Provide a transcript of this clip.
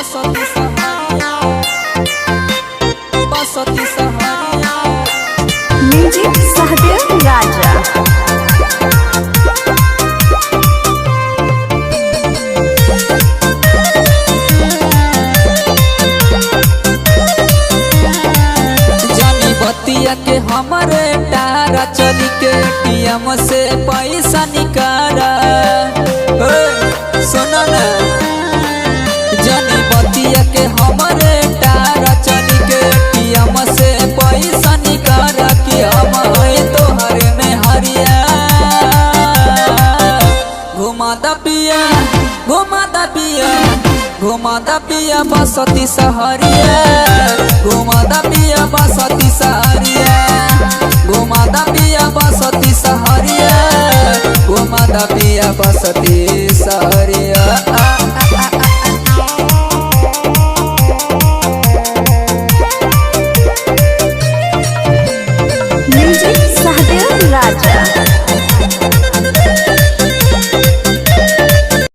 बसती सहरिया बसती सहरिया। म्यूजिक सहदेव राजा। बतिया के हमारे टारा चली के एटीएम से पैसा निकाला। सुनो ना जानी बतिया के हमारे टारा चली के एटीएम से पैसा निकाला कि हम तोहरे में हरिया। घुमादा पिया घुमादा पिया घुमादा पिया बसती सहरिया। घुमादा पिया बसती सहरिया। घुमादा पिया बसती सहरिया। घुमादा पिया बसती सहरिया।